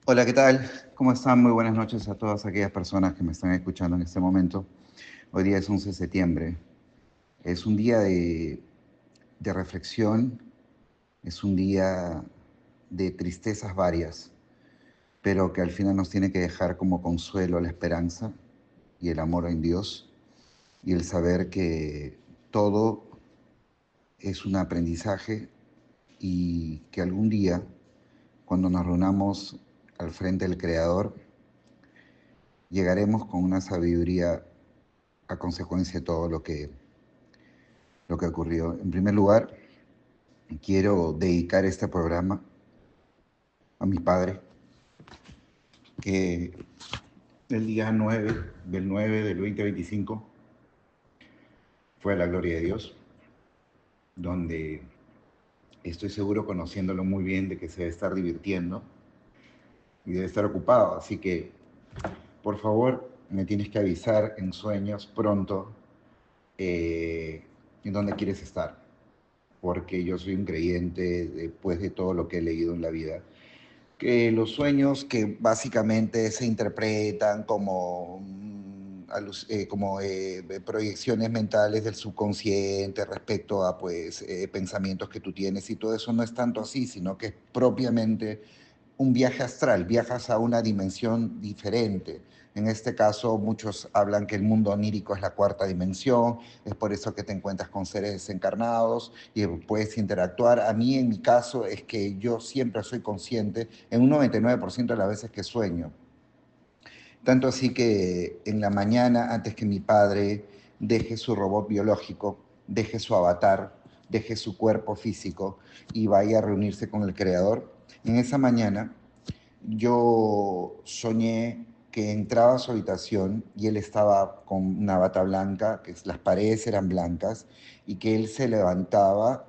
Hola, ¿qué tal? ¿Cómo están? Muy buenas noches a todas aquellas personas que me están escuchando en este momento. Hoy día es 11 de septiembre. Es un día de reflexión, es un día de tristezas varias, pero que al final nos tiene que dejar como consuelo la esperanza y el amor en Dios y el saber que todo es un aprendizaje y que algún día, cuando nos reunamos al frente del Creador, llegaremos con una sabiduría a consecuencia de todo lo que ocurrió. En primer lugar, quiero dedicar este programa a mi padre, que el día 9 del 2025 fue a la gloria de Dios, donde estoy seguro, conociéndolo muy bien, de que se debe estar divirtiendo y debe estar ocupado. Así que, por favor, me tienes que avisar en sueños pronto eh, en dónde quieres estar, porque yo soy un creyente después de todo lo que he leído en la vida, que los sueños que básicamente se interpretan como, proyecciones mentales del subconsciente respecto a pues, pensamientos que tú tienes y todo eso no es tanto así, sino que es propiamente un viaje astral, viajas a una dimensión diferente. En este caso, muchos hablan que el mundo onírico es la cuarta dimensión, es por eso que te encuentras con seres encarnados y puedes interactuar. A mí, en mi caso, es que yo siempre soy consciente en un 99% de las veces que sueño. Tanto así que en la mañana, antes que mi padre deje su robot biológico, deje su avatar, deje su cuerpo físico y vaya a reunirse con el creador, en esa mañana yo soñé que entraba a su habitación y él estaba con una bata blanca, que las paredes eran blancas, y que él se levantaba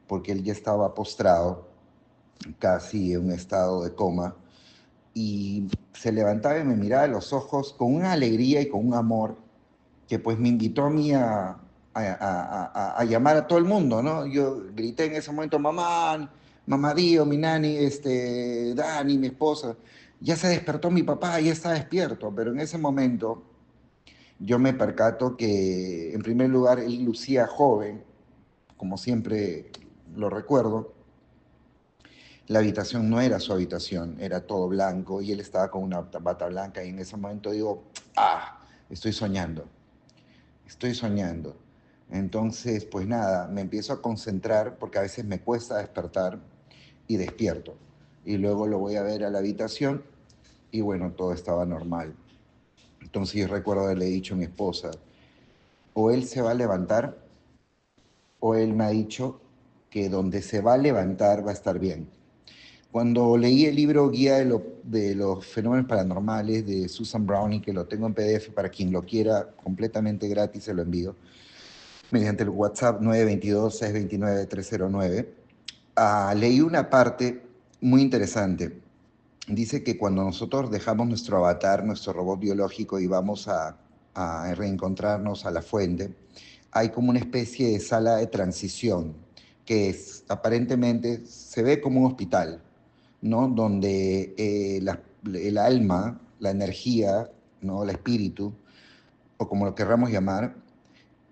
porque él ya estaba postrado, casi en un estado de coma, y se levantaba y me miraba a los ojos con una alegría y con un amor que pues me invitó a mí a llamar a todo el mundo, ¿no? Yo grité en ese momento, mamá, mamá Dio, mi nani, Dani, mi esposa, ya se despertó mi papá, ya está despierto, pero en ese momento yo me percato que en primer lugar él lucía joven, como siempre lo recuerdo. La habitación no era su habitación, era todo blanco y él estaba con una bata blanca y en ese momento digo, estoy soñando, estoy soñando. Entonces, pues nada, me empiezo a concentrar porque a veces me cuesta despertar y despierto. Y luego lo voy a ver a la habitación y bueno, todo estaba normal. Entonces yo recuerdo haberle dicho a mi esposa, o él se va a levantar o él me ha dicho que donde se va a levantar va a estar bien. Cuando leí el libro Guía de los Fenómenos Paranormales de Susan Browning, que lo tengo en PDF para quien lo quiera completamente gratis, se lo envío, mediante el WhatsApp 922-629-309, leí una parte muy interesante. Dice que cuando nosotros dejamos nuestro avatar, nuestro robot biológico y vamos a reencontrarnos a la fuente, hay como una especie de sala de transición que aparentemente se ve como un hospital, ¿no? Donde el alma, la energía, ¿no? El espíritu, o como lo querramos llamar,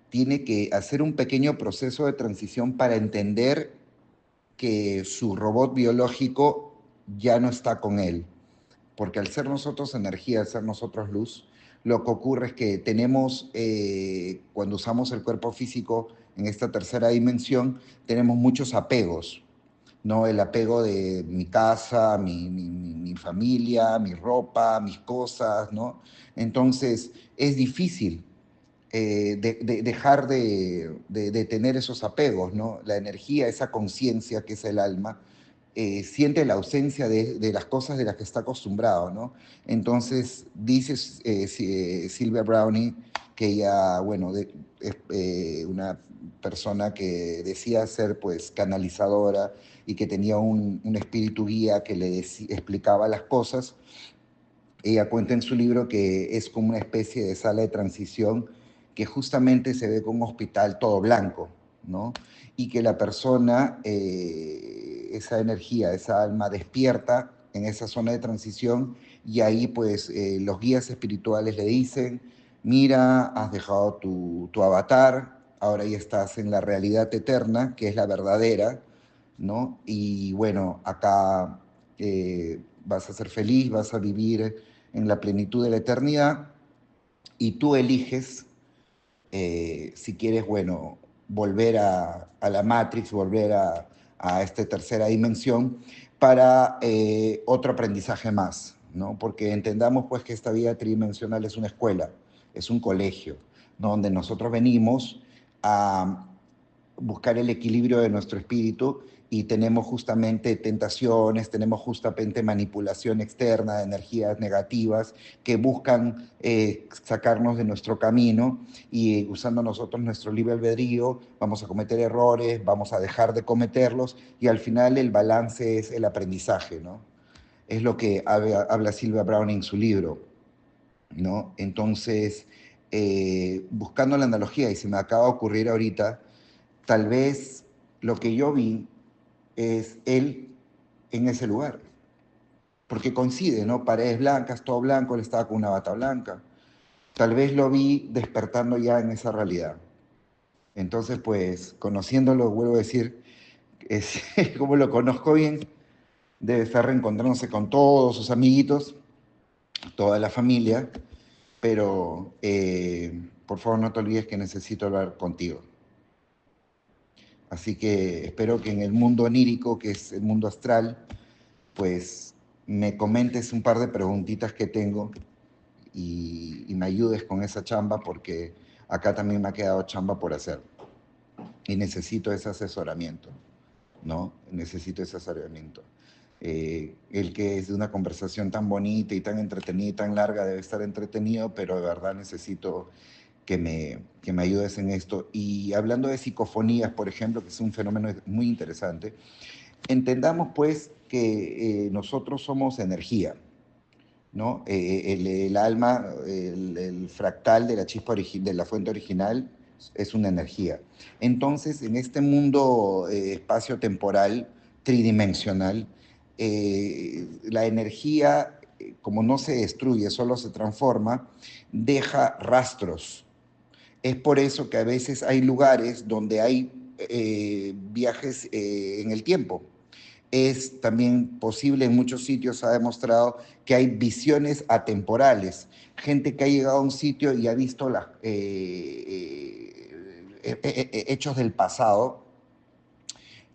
tiene que hacer un pequeño proceso de transición para entender que su robot biológico ya no está con él. Porque al ser nosotros energía, al ser nosotros luz, lo que ocurre es que tenemos, cuando usamos el cuerpo físico en esta tercera dimensión, tenemos muchos apegos, ¿no? El apego de mi casa, mi familia, mi ropa, mis cosas, ¿no? Entonces, es difícil dejar de tener esos apegos, ¿no? La energía, esa conciencia que es el alma, siente la ausencia de las cosas de las que está acostumbrado, ¿no? Entonces, dice Silvia Browning que ella, bueno, es una persona que decía ser pues canalizadora y que tenía un espíritu guía que le explicaba las cosas. Ella cuenta en su libro que es como una especie de sala de transición que justamente se ve como un hospital todo blanco, ¿no? Y que la persona, esa energía, esa alma despierta en esa zona de transición y ahí pues los guías espirituales le dicen, mira, has dejado tu avatar, ahora ya estás en la realidad eterna, que es la verdadera, ¿no? Y bueno, acá vas a ser feliz, vas a vivir en la plenitud de la eternidad y tú eliges si quieres, bueno, volver a la Matrix, volver a esta tercera dimensión para otro aprendizaje más, ¿no? Porque entendamos pues que esta vida tridimensional es una escuela, es un colegio, ¿no? Donde nosotros venimos a buscar el equilibrio de nuestro espíritu y tenemos justamente tentaciones, tenemos justamente manipulación externa de energías negativas que buscan sacarnos de nuestro camino y usando nosotros nuestro libre albedrío vamos a cometer errores, vamos a dejar de cometerlos y al final el balance es el aprendizaje, ¿no? Es lo que habla Sylvia Browne en su libro, ¿no? Entonces, buscando la analogía, y se me acaba de ocurrir ahorita, tal vez lo que yo vi es él en ese lugar, porque coincide, ¿no? Paredes blancas, todo blanco, él estaba con una bata blanca. Tal vez lo vi despertando ya en esa realidad. Entonces, pues, conociéndolo, vuelvo a decir, es, como lo conozco bien, debe estar reencontrándose con todos sus amiguitos, toda la familia, pero por favor no te olvides que necesito hablar contigo. Así que espero que en el mundo onírico, que es el mundo astral, pues me comentes un par de preguntitas que tengo y me ayudes con esa chamba porque acá también me ha quedado chamba por hacer y necesito ese asesoramiento, ¿no? Necesito ese asesoramiento. El que es de una conversación tan bonita y tan entretenida y tan larga debe estar entretenido, pero de verdad necesito que me ayudes en esto. Y hablando de psicofonías, por ejemplo, que es un fenómeno muy interesante, entendamos pues que nosotros somos energía, ¿no? El alma, el fractal de la chispa de la fuente original es una energía. Entonces, en este mundo espacio-temporal, tridimensional, la energía, como no se destruye, solo se transforma, deja rastros. Es por eso que a veces hay lugares donde hay viajes en el tiempo. Es también posible, en muchos sitios se ha demostrado que hay visiones atemporales. Gente que ha llegado a un sitio y ha visto hechos del pasado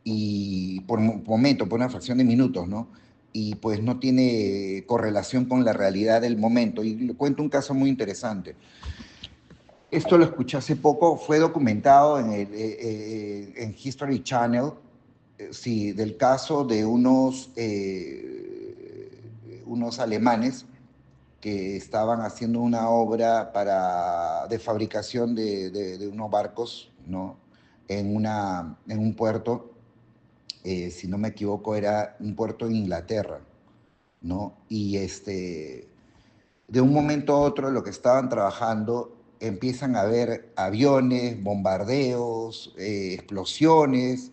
y por un momento, por una fracción de minutos, ¿no? Y pues no tiene correlación con la realidad del momento. Y le cuento un caso muy interesante. Esto lo escuché hace poco, fue documentado en History Channel, sí, del caso de unos alemanes que estaban haciendo una obra de fabricación de unos barcos, ¿no? En un puerto, si no me equivoco, era un puerto en Inglaterra, ¿no? Y de un momento a otro, lo que estaban trabajando, empiezan a ver aviones, bombardeos, explosiones,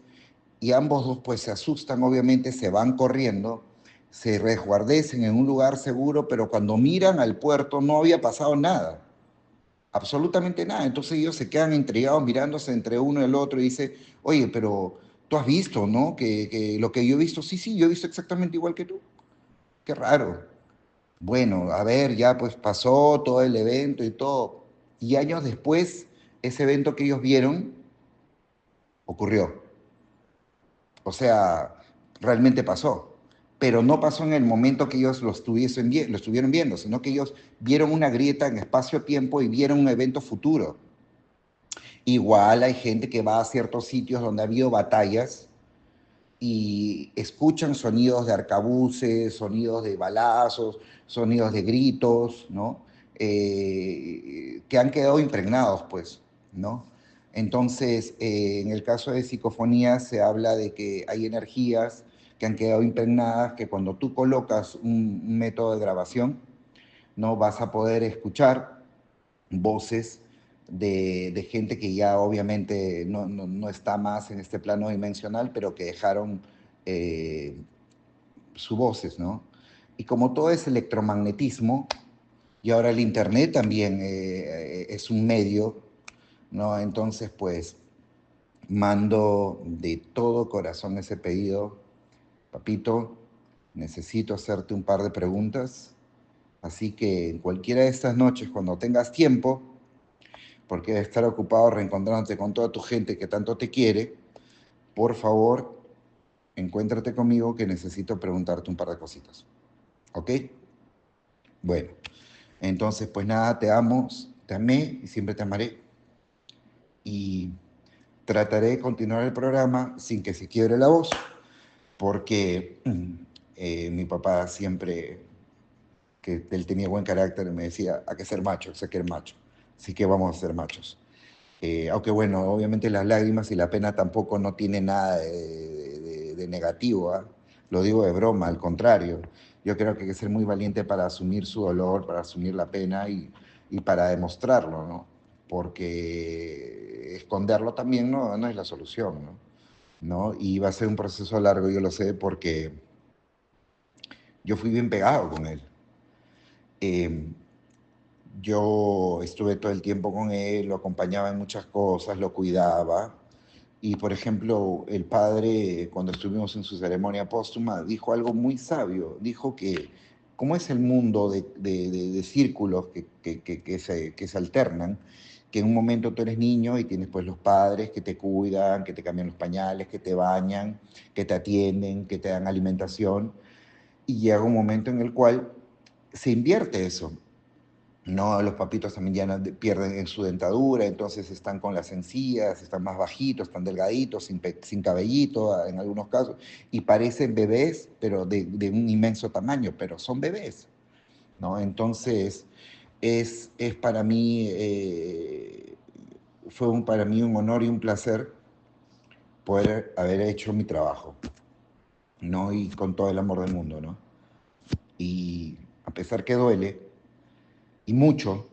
y ambos dos pues se asustan, obviamente, se van corriendo, se resguardecen en un lugar seguro, pero cuando miran al puerto no había pasado nada, absolutamente nada. Entonces ellos se quedan intrigados mirándose entre uno y el otro y dice, oye, pero tú has visto, ¿no? Que lo que yo he visto, sí, sí, yo he visto exactamente igual que tú. Qué raro. Bueno, a ver, ya pues pasó todo el evento y todo. Y años después, ese evento que ellos vieron ocurrió. O sea, realmente pasó. Pero no pasó en el momento que ellos lo estuvieron viendo, sino que ellos vieron una grieta en espacio-tiempo y vieron un evento futuro. Igual hay gente que va a ciertos sitios donde ha habido batallas y escuchan sonidos de arcabuces, sonidos de balazos, sonidos de gritos, ¿no? Que han quedado impregnados, pues, ¿no? Entonces, en el caso de psicofonía se habla de que hay energías que han quedado impregnadas, que cuando tú colocas un método de grabación, no vas a poder escuchar voces de gente que ya obviamente no está más en este plano dimensional, pero que dejaron sus voces, ¿no? Y como todo es electromagnetismo, y ahora el Internet también es un medio, ¿no? Entonces, pues, mando de todo corazón ese pedido. Papito, necesito hacerte un par de preguntas, así que en cualquiera de estas noches, cuando tengas tiempo, porque debes estar ocupado reencontrándote con toda tu gente que tanto te quiere, por favor, encuéntrate conmigo que necesito preguntarte un par de cositas. ¿Ok? Bueno, entonces pues nada, te amo, te amé y siempre te amaré. Y trataré de continuar el programa sin que se quiebre la voz, porque mi papá siempre, que él tenía buen carácter, me decía, hay que ser macho, hay que ser macho. Así que vamos a ser machos. Aunque bueno, obviamente las lágrimas y la pena tampoco no tiene nada de negativo, ¿ah? Lo digo de broma, al contrario. Yo creo que hay que ser muy valiente para asumir su dolor, para asumir la pena y para demostrarlo, ¿no? Porque esconderlo también no es la solución, ¿no? ¿No? Y va a ser un proceso largo, yo lo sé, porque yo fui bien pegado con él. Eh, yo estuve todo el tiempo con él, lo acompañaba en muchas cosas, lo cuidaba. Y, por ejemplo, el padre, cuando estuvimos en su ceremonia póstuma, dijo algo muy sabio. Dijo que, como es el mundo de círculos que se alternan, que en un momento tú eres niño y tienes pues los padres que te cuidan, que te cambian los pañales, que te bañan, que te atienden, que te dan alimentación, y llega un momento en el cual se invierte eso. No, los papitos también ya pierden en su dentadura, entonces están con las encías, están más bajitos, están delgaditos, sin cabellito en algunos casos, y parecen bebés, pero de un inmenso tamaño, pero son bebés, ¿no? Entonces, es para mí, para mí un honor y un placer poder haber hecho mi trabajo, ¿no? Y con todo el amor del mundo, ¿no? Y a pesar que duele, y mucho,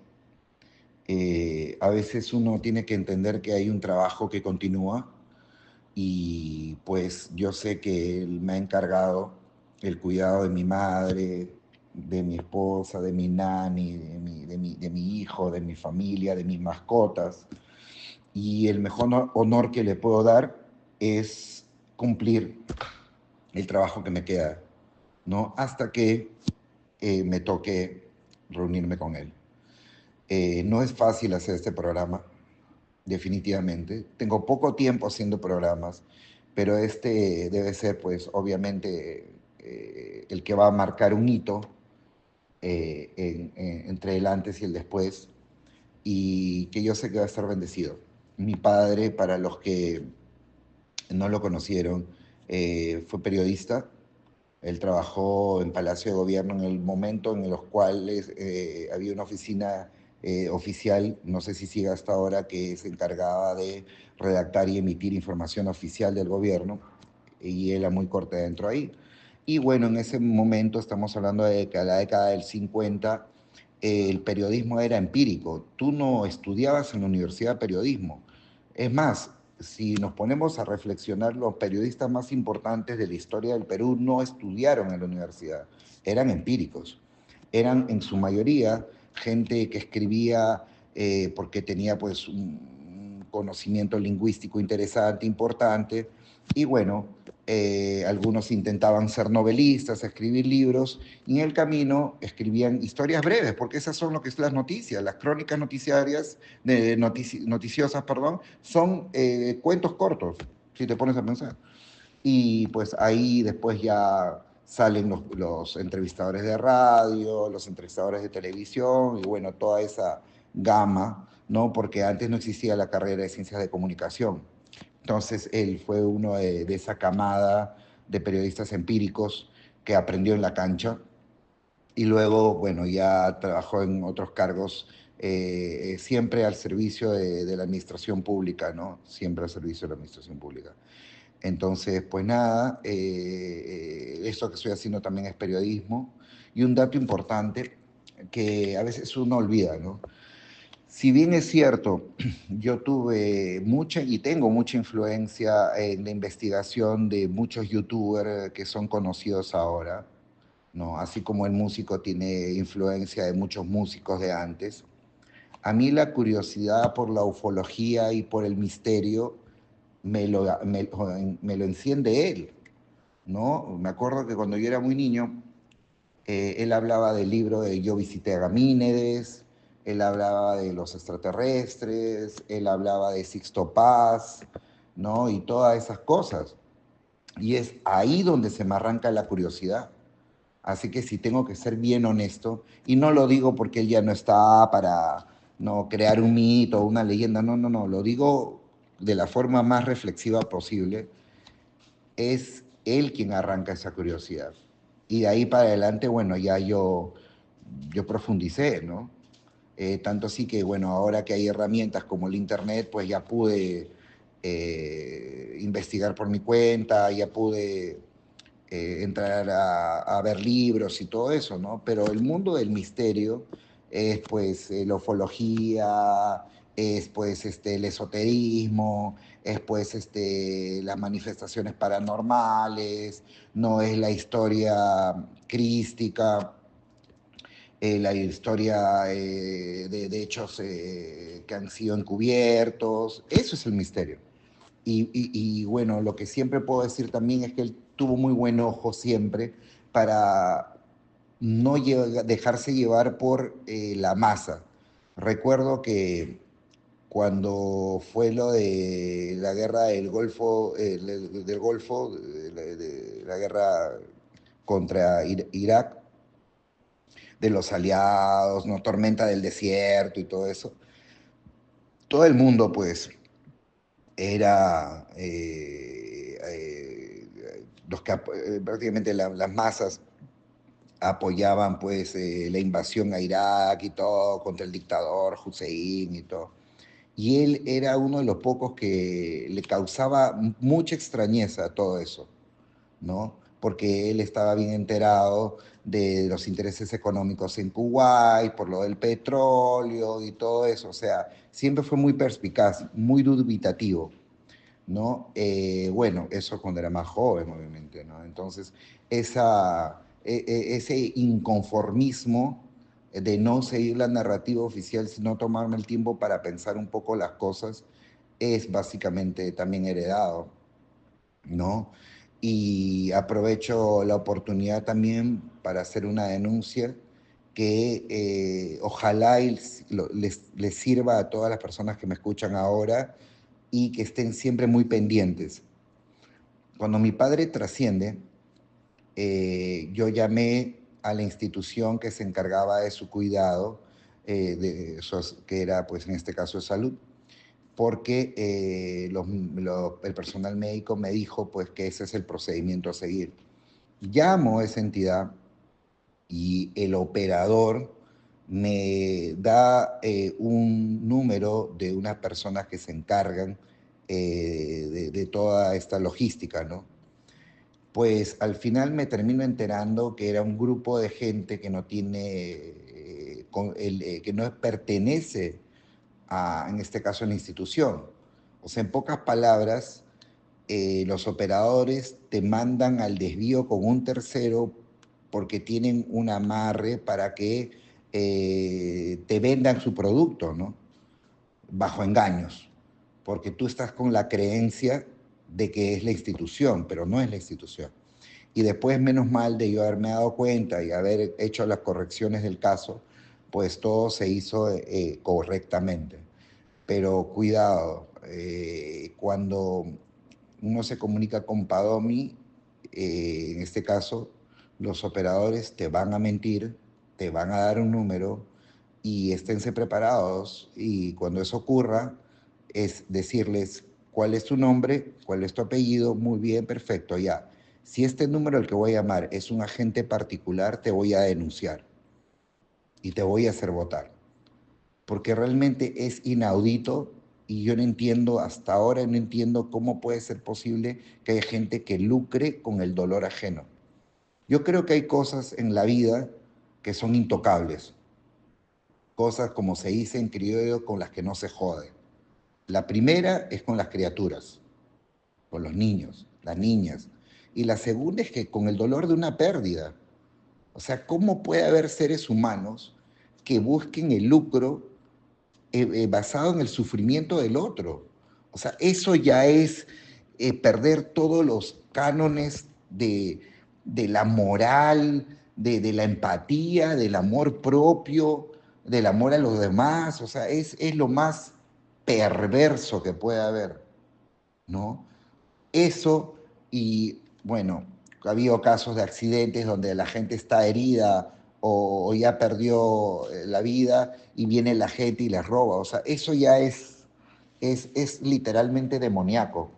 a veces uno tiene que entender que hay un trabajo que continúa y pues yo sé que él me ha encargado el cuidado de mi madre, de mi esposa, de mi nani, de mi hijo, de mi familia, de mis mascotas. Y el mejor honor que le puedo dar es cumplir el trabajo que me queda, ¿no? Hasta que me toque reunirme con él. No es fácil hacer este programa, definitivamente. Tengo poco tiempo haciendo programas, pero este debe ser, pues, obviamente, el que va a marcar un hito entre el antes y el después, y que yo sé que va a estar bendecido. Mi padre, para los que no lo conocieron, fue periodista. Él trabajó en Palacio de Gobierno en el momento en los cuales había una oficina oficial, no sé si sigue hasta ahora, que se encargaba de redactar y emitir información oficial del gobierno, y él era muy corto dentro ahí. Y bueno, en ese momento, estamos hablando de que a la década del 50, el periodismo era empírico. Tú no estudiabas en la universidad periodismo. Es más, si nos ponemos a reflexionar, los periodistas más importantes de la historia del Perú no estudiaron en la universidad, eran empíricos. Eran en su mayoría gente que escribía porque tenía pues un conocimiento lingüístico interesante, importante, y bueno, algunos intentaban ser novelistas, escribir libros, y en el camino escribían historias breves, porque esas son lo que es las noticias, las crónicas noticiarias, noticiosas, perdón, son cuentos cortos, si te pones a pensar. Y pues ahí después ya salen los entrevistadores de radio, los entrevistadores de televisión y bueno, toda esa gama, ¿no? Porque antes no existía la carrera de ciencias de comunicación. Entonces él fue uno de esa camada de periodistas empíricos que aprendió en la cancha y luego, bueno, ya trabajó en otros cargos, siempre al servicio de la administración pública, ¿no? Siempre al servicio de la administración pública. Entonces, pues nada, esto que estoy haciendo también es periodismo. Y un dato importante que a veces uno olvida, ¿no? Si bien es cierto, yo tuve mucha y tengo mucha influencia en la investigación de muchos youtubers que son conocidos ahora, ¿no? Así como el músico tiene influencia de muchos músicos de antes. A mí la curiosidad por la ufología y por el misterio me lo enciende él, ¿no? Me acuerdo que cuando yo era muy niño, él hablaba del libro de Yo visité a Gamínedes, él hablaba de los extraterrestres, él hablaba de Sixto Paz, ¿no? Y todas esas cosas. Y es ahí donde se me arranca la curiosidad. Así que si tengo que ser bien honesto, y no lo digo porque él ya no está para no crear un mito o una leyenda, no, no, no, lo digo de la forma más reflexiva posible, es él quien arranca esa curiosidad. Y de ahí para adelante, bueno, ya yo profundicé, ¿no? Tanto así que, bueno, ahora que hay herramientas como el Internet, pues ya pude investigar por mi cuenta, ya pude entrar a ver libros y todo eso, ¿no? Pero el mundo del misterio es pues la ufología, es pues el esoterismo, es pues las manifestaciones paranormales, no es la historia crística, la historia de hechos que han sido encubiertos, eso es el misterio. Y bueno, lo que siempre puedo decir también es que él tuvo muy buen ojo siempre para no dejarse llevar por la masa. Recuerdo que cuando fue lo de la guerra del Golfo, de la guerra contra Irak, de los aliados, ¿no? Tormenta del desierto y todo eso, todo el mundo pues era los que prácticamente las masas apoyaban pues la invasión a Irak y todo contra el dictador Hussein y todo. Y él era uno de los pocos que le causaba mucha extrañeza a todo eso, ¿no? Porque él estaba bien enterado de los intereses económicos en Kuwait, por lo del petróleo y todo eso. O sea, siempre fue muy perspicaz, muy dubitativo, ¿no? Bueno, eso cuando era más joven, obviamente, ¿no? Entonces, ese inconformismo de no seguir la narrativa oficial, sino tomarme el tiempo para pensar un poco las cosas, es básicamente también heredado, ¿no? Y aprovecho la oportunidad también para hacer una denuncia que ojalá les sirva a todas las personas que me escuchan ahora y que estén siempre muy pendientes. Cuando mi padre trasciende, yo llamé a la institución que se encargaba de su cuidado, que era pues en este caso de salud, porque el personal médico me dijo pues que ese es el procedimiento a seguir. Llamo a esa entidad y el operador me da un número de unas personas que se encargan de toda esta logística, ¿no? Pues al final me termino enterando que era un grupo de gente que no tiene, que no pertenece en este caso, a la institución. O sea, en pocas palabras, los operadores te mandan al desvío con un tercero porque tienen un amarre para que te vendan su producto, ¿no? Bajo engaños, porque tú estás con la creencia de que es la institución, pero no es la institución. Y después, menos mal de yo haberme dado cuenta y haber hecho las correcciones del caso, pues todo se hizo correctamente. Pero cuidado, cuando uno se comunica con Padomi, en este caso, los operadores te van a mentir, te van a dar un número y esténse preparados. Y cuando eso ocurra, es decirles cuál es tu nombre, cuál es tu apellido, muy bien, perfecto, ya. Si este número al que voy a llamar es un agente particular, te voy a denunciar y te voy a hacer votar porque realmente es inaudito y yo no entiendo, hasta ahora no entiendo cómo puede ser posible que haya gente que lucre con el dolor ajeno. Yo creo que hay cosas en la vida que son intocables, cosas como se dice en criollo con las que no se jode. La primera es con las criaturas, con los niños, las niñas. Y la segunda es que con el dolor de una pérdida. O sea, ¿cómo puede haber seres humanos que busquen el lucro basado en el sufrimiento del otro? O sea, eso ya es perder todos los cánones de la moral, de la empatía, del amor propio, del amor a los demás. O sea, es lo más perverso que puede haber, ¿no? Eso y, bueno, ha habido casos de accidentes donde la gente está herida o ya perdió la vida y viene la gente y les roba. O sea, eso ya es literalmente demoníaco.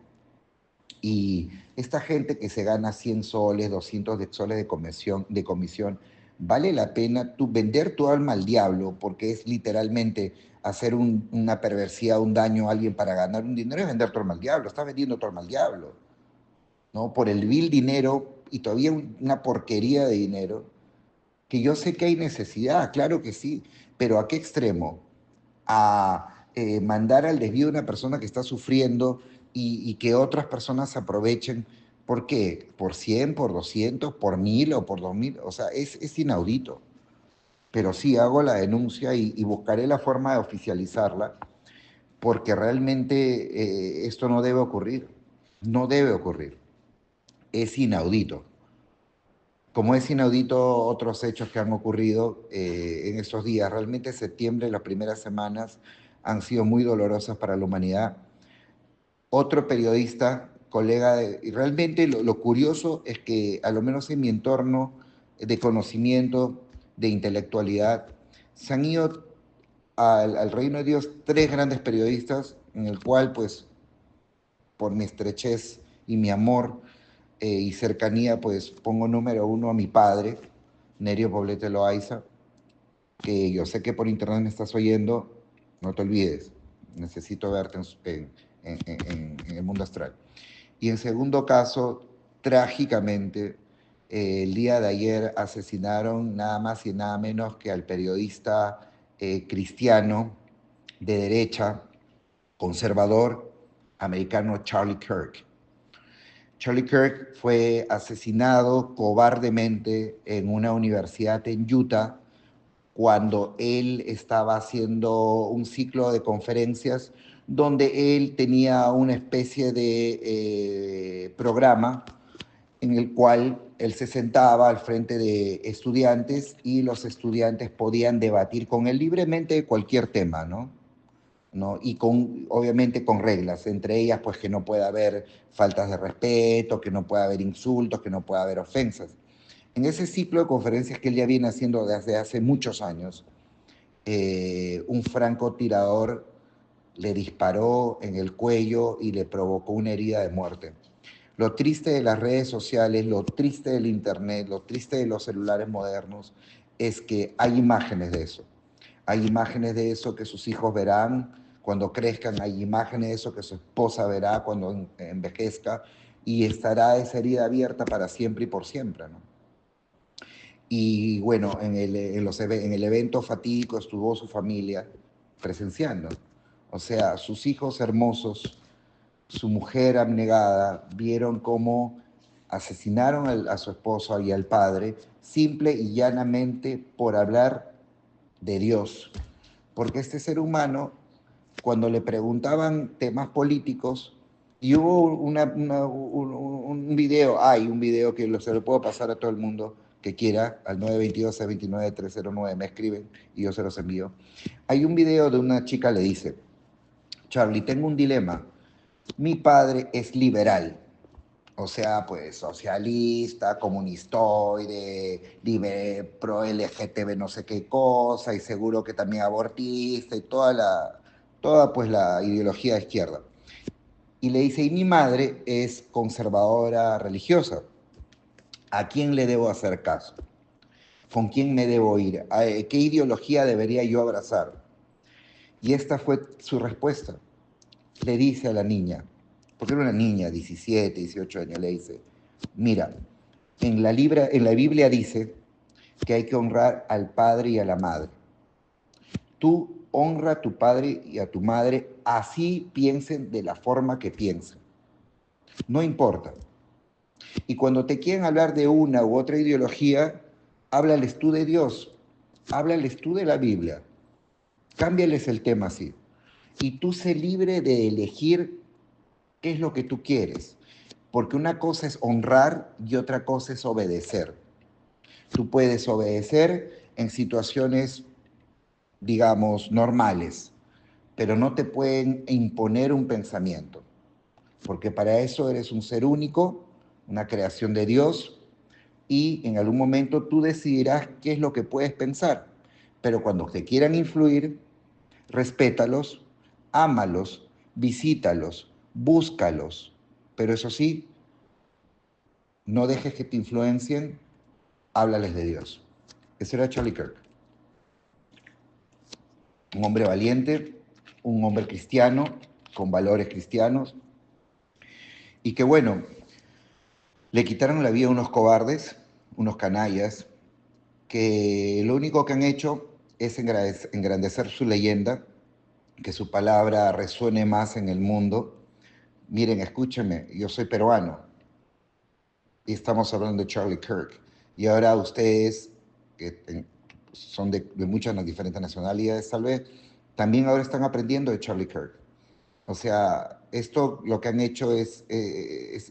Y esta gente que se gana 100 soles, 200 soles de comisión, vale la pena vender tu alma al diablo, porque es literalmente hacer una perversidad, un daño a alguien para ganar un dinero, es vender tu alma al diablo, estás vendiendo tu alma al diablo, ¿no? Por el vil dinero y todavía una porquería de dinero, que yo sé que hay necesidad, claro que sí, pero ¿a qué extremo? A mandar al desvío de una persona que está sufriendo y que otras personas se aprovechen. ¿Por qué? ¿Por 100, por 200, por 1000 o por 2000? O sea, es inaudito. Pero sí, hago la denuncia y buscaré la forma de oficializarla, porque realmente esto no debe ocurrir. No debe ocurrir. Es inaudito. Como es inaudito otros hechos que han ocurrido en estos días. Realmente septiembre, las primeras semanas, han sido muy dolorosas para la humanidad. Otro periodista, y realmente lo curioso es que, a lo menos en mi entorno de conocimiento, de intelectualidad, se han ido al reino de Dios tres grandes periodistas, en el cual, pues, por mi estrechez y mi amor y cercanía, pues pongo número uno a mi padre, Nerio Poblete Loaiza, que yo sé que por internet me estás oyendo, no te olvides, necesito verte en el mundo astral. Y en segundo caso, trágicamente, el día de ayer asesinaron nada más y nada menos que al periodista cristiano de derecha, conservador, americano Charlie Kirk. Charlie Kirk fue asesinado cobardemente en una universidad en Utah cuando él estaba haciendo un ciclo de conferencias donde él tenía una especie de programa en el cual él se sentaba al frente de estudiantes y los estudiantes podían debatir con él libremente de cualquier tema, ¿no? ¿No? Y obviamente con reglas, entre ellas pues que no pueda haber faltas de respeto, que no pueda haber insultos, que no pueda haber ofensas. En ese ciclo de conferencias que él ya viene haciendo desde hace muchos años, un francotirador le disparó en el cuello y le provocó una herida de muerte. Lo triste de las redes sociales, lo triste del internet, lo triste de los celulares modernos es que hay imágenes de eso. Hay imágenes de eso que sus hijos verán cuando crezcan, hay imágenes de eso que su esposa verá cuando envejezca y estará esa herida abierta para siempre y por siempre, ¿no? Y bueno, en el evento fatídico estuvo su familia presenciando. O sea, sus hijos hermosos, su mujer abnegada, vieron cómo asesinaron a su esposo y al padre, simple y llanamente por hablar de Dios. Porque este ser humano, cuando le preguntaban temas políticos, y hubo un video, hay un video que se lo puedo pasar a todo el mundo que quiera, al 922-629-309, me escriben y yo se los envío. Hay un video de una chica le dice: Charlie, tengo un dilema. Mi padre es liberal, o sea, pues socialista, comunistoide, pro LGTB no sé qué cosa, y seguro que también abortista, y toda pues la ideología de izquierda. Y le dice, y mi madre es conservadora religiosa. ¿A quién le debo hacer caso? ¿Con quién me debo ir? ¿Qué ideología debería yo abrazar? Y esta fue su respuesta. Le dice a la niña, porque era una niña, 17, 18 años, le dice, mira, en la Biblia dice que hay que honrar al padre y a la madre. Tú honra a tu padre y a tu madre, así piensen de la forma que piensen. No importa. Y cuando te quieren hablar de una u otra ideología, háblales tú de Dios, háblales tú de la Biblia, cámbiales el tema así. Y tú sé libre de elegir qué es lo que tú quieres, porque una cosa es honrar y otra cosa es obedecer. Tú puedes obedecer en situaciones, digamos, normales, pero no te pueden imponer un pensamiento, porque para eso eres un ser único, una creación de Dios, y en algún momento tú decidirás qué es lo que puedes pensar. Pero cuando te quieran influir, respétalos, ámalos, visítalos, búscalos. Pero eso sí, no dejes que te influencien, háblales de Dios. Ese era Charlie Kirk. Un hombre valiente, un hombre cristiano, con valores cristianos, y que bueno, le quitaron la vida a unos cobardes, unos canallas, que lo único que han hecho es engrandecer su leyenda, que su palabra resuene más en el mundo. Miren, escúchenme, yo soy peruano y estamos hablando de Charlie Kirk. Y ahora ustedes, que son de muchas diferentes nacionalidades tal vez, también ahora están aprendiendo de Charlie Kirk. O sea, esto lo que han hecho es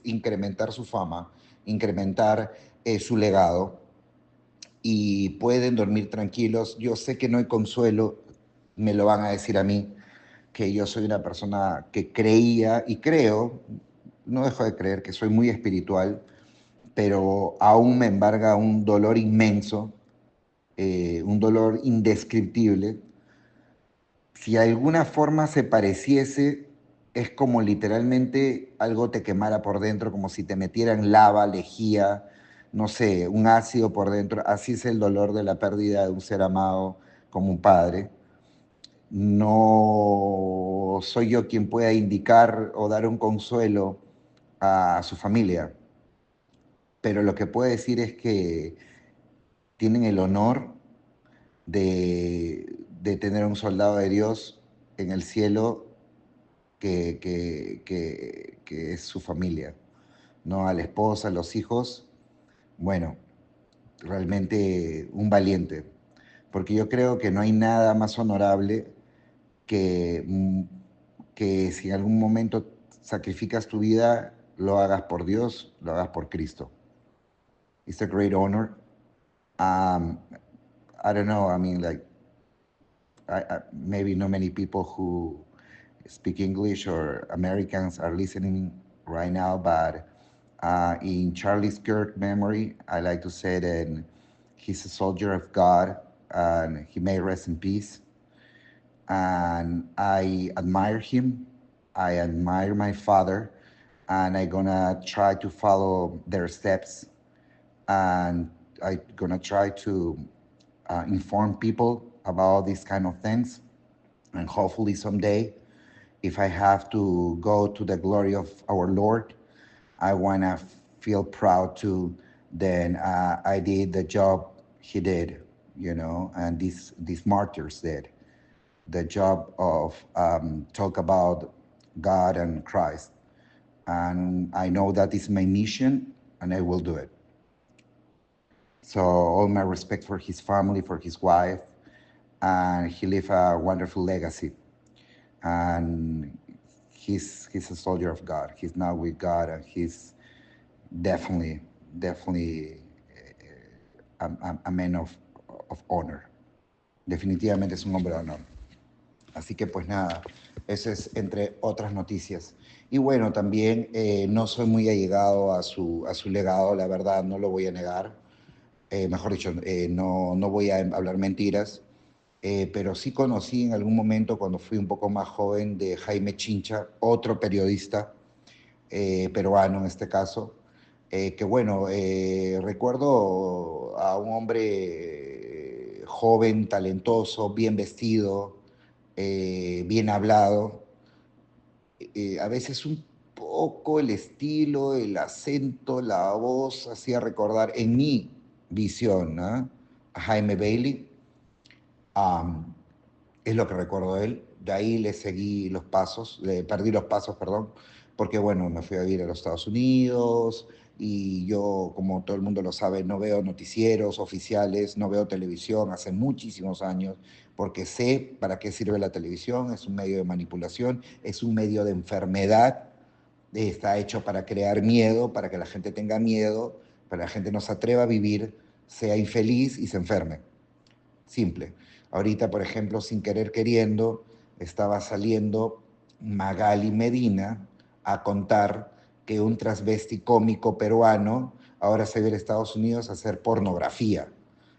incrementar su fama, incrementar su legado y pueden dormir tranquilos. Yo sé que no hay consuelo, me lo van a decir a mí, que yo soy una persona que creía y creo, no dejo de creer que soy muy espiritual, pero aún me embarga un dolor inmenso, un dolor indescriptible. Si de alguna forma se pareciese, es como literalmente algo te quemara por dentro, como si te metieran lava, lejía, no sé, un ácido por dentro. Así es el dolor de la pérdida de un ser amado como un padre. No soy yo quien pueda indicar o dar un consuelo a su familia, pero lo que puedo decir es que tienen el honor de tener un soldado de Dios en el cielo que es su familia, ¿no? A la esposa, a los hijos, bueno, realmente un valiente, porque yo creo que no hay nada más honorable que, que si en algún momento sacrificas tu vida, lo hagas por Dios, lo hagas por Cristo. It's a great honor. Um, I don't know, I mean, like, maybe not many people who speak English or Americans are listening right now, but in Charlie Kirk memory, I like to say that he's a soldier of God and he may rest in peace. And I admire him. I admire my father, and I'm gonna try to follow their steps. And I'm gonna try to inform people about these kind of things. And hopefully someday, if I have to go to the glory of our Lord, I wanna feel proud to then I did the job he did, you know, and these martyrs did the job of talk about God and Christ. And I know that is my mission and I will do it. So all my respect for his family, for his wife, and he left a wonderful legacy. And he's a soldier of God. He's now with God and he's definitely a man of honor. Definitivamente es un hombre de honor. Así que pues nada, eso es entre otras noticias. Y bueno, también no soy muy allegado a su legado, la verdad, no lo voy a negar. Mejor dicho, no voy a hablar mentiras, pero sí conocí en algún momento, cuando fui un poco más joven, de Jaime Chincha, otro periodista peruano en este caso, que bueno, recuerdo a un hombre joven, talentoso, bien vestido, bien hablado, a veces un poco el estilo, el acento, la voz, hacía recordar en mi visión, ¿no? A Jaime Bailey. Um, es lo que recuerdo de él. De ahí le seguí los pasos, le perdí los pasos, perdón, porque bueno, me fui a vivir a los Estados Unidos y yo, como todo el mundo lo sabe, no veo noticieros oficiales, no veo televisión hace muchísimos años, porque sé para qué sirve la televisión. Es un medio de manipulación, es un medio de enfermedad, está hecho para crear miedo, para que la gente tenga miedo, para que la gente no se atreva a vivir, sea infeliz y se enferme. Simple. Ahorita, por ejemplo, sin querer queriendo, estaba saliendo Magali Medina a contar que un transvesti cómico peruano ahora se va a ir a Estados Unidos a hacer pornografía.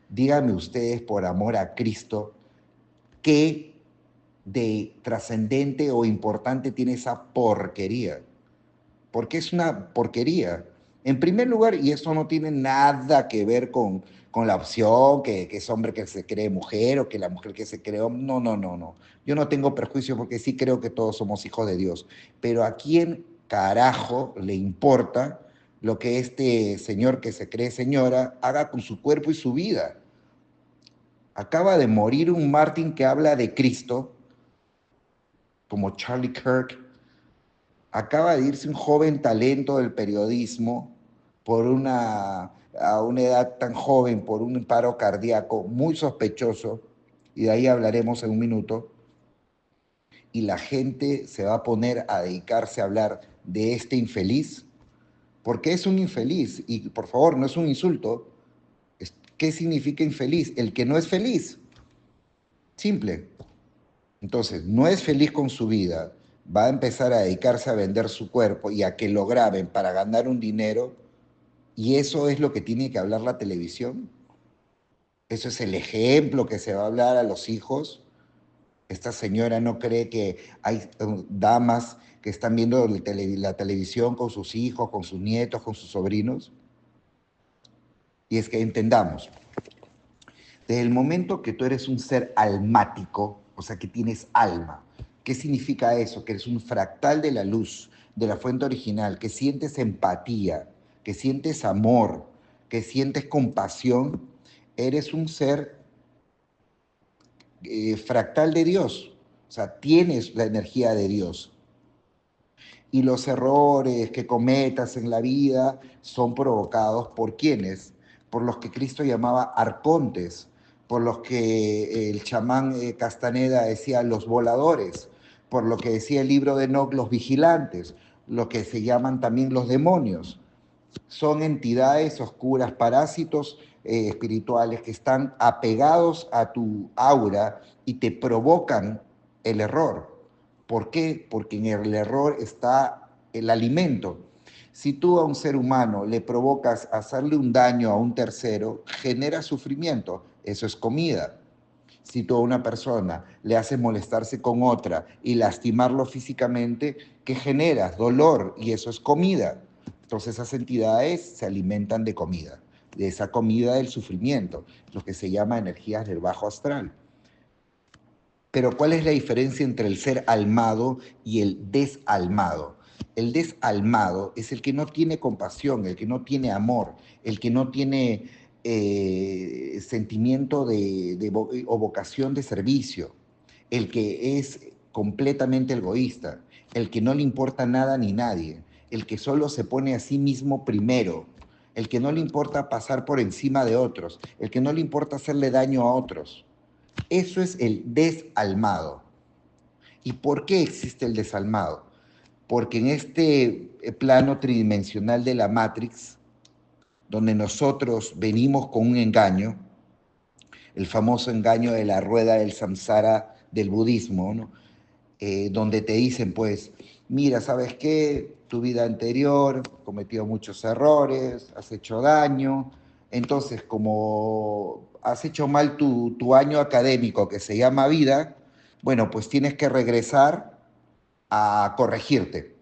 Díganme ustedes, por amor a Cristo, qué de trascendente o importante tiene esa porquería. Porque es una porquería. En primer lugar, y eso no tiene nada que ver con la opción, que es hombre que se cree mujer o que la mujer que se cree hombre. No, no, no, no. Yo no tengo perjuicio porque sí creo que todos somos hijos de Dios. Pero ¿a quién carajo le importa lo que este señor que se cree señora haga con su cuerpo y su vida? Acaba de morir un Martin que habla de Cristo, como Charlie Kirk. Acaba de irse un joven talento del periodismo a una edad tan joven, por un paro cardíaco muy sospechoso, y de ahí hablaremos en un minuto, y la gente se va a poner a dedicarse a hablar de este infeliz, porque es un infeliz, y por favor, no es un insulto. ¿Qué significa infeliz? El que no es feliz, simple. Entonces, no es feliz con su vida, va a empezar a dedicarse a vender su cuerpo y a que lo graben para ganar un dinero, y eso es lo que tiene que hablar la televisión. Eso es el ejemplo que se va a hablar a los hijos. Esta señora no cree que hay damas que están viendo la televisión con sus hijos, con sus nietos, con sus sobrinos. Y es que entendamos, desde el momento que tú eres un ser almático, o sea, que tienes alma, ¿qué significa eso? Que eres un fractal de la luz, de la fuente original, que sientes empatía, que sientes amor, que sientes compasión. Eres un ser fractal de Dios, o sea, tienes la energía de Dios. Y los errores que cometas en la vida son provocados por quienes, por los que Cristo llamaba arcontes, por los que el chamán Castaneda decía los voladores, por lo que decía el libro de Enoch los vigilantes, lo que se llaman también los demonios. Son entidades oscuras, parásitos espirituales que están apegados a tu aura y te provocan el error. ¿Por qué? Porque en el error está el alimento. Si tú a un ser humano le provocas hacerle un daño a un tercero, genera sufrimiento. Eso es comida. Si tú a una persona le haces molestarse con otra y lastimarlo físicamente, ¿qué generas? Dolor, y eso es comida. Entonces esas entidades se alimentan de comida, de esa comida del sufrimiento, lo que se llama energías del bajo astral. Pero ¿cuál es la diferencia entre el ser almado y el desalmado? El desalmado es el que no tiene compasión, el que no tiene amor, el que no tiene sentimiento o vocación de servicio, el que es completamente egoísta, el que no le importa nada ni nadie, el que solo se pone a sí mismo primero, el que no le importa pasar por encima de otros, el que no le importa hacerle daño a otros. Eso es el desalmado. ¿Y por qué existe el desalmado? Porque en este plano tridimensional de la Matrix, donde nosotros venimos con un engaño, el famoso engaño de la rueda del samsara del budismo, ¿no? Donde te dicen, pues, mira, ¿sabes qué? Tu vida anterior cometió muchos errores, has hecho daño, entonces como has hecho mal tu año académico que se llama vida, bueno, pues tienes que regresar a corregirte.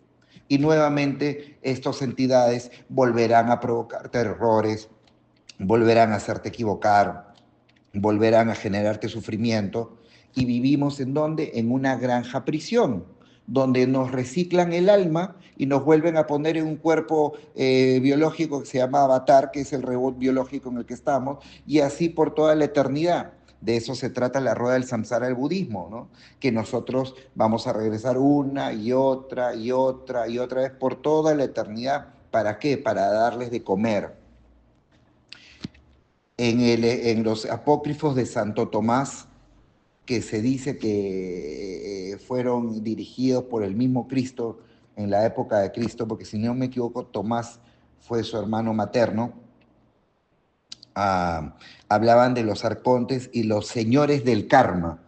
Y nuevamente estas entidades volverán a provocarte errores, volverán a hacerte equivocar, volverán a generarte sufrimiento, y vivimos en donde, en una granja prisión, donde nos reciclan el alma y nos vuelven a poner en un cuerpo biológico que se llama avatar, que es el robot biológico en el que estamos, y así por toda la eternidad. De eso se trata la rueda del samsara del budismo, ¿no? Que nosotros vamos a regresar una y otra y otra y otra vez por toda la eternidad ¿Para qué? Para darles de comer. En los apócrifos de Santo Tomás, que se dice que fueron dirigidos por el mismo Cristo en la época de Cristo, porque si no me equivoco, Tomás fue su hermano materno, hablaban de los arcontes y los señores del karma.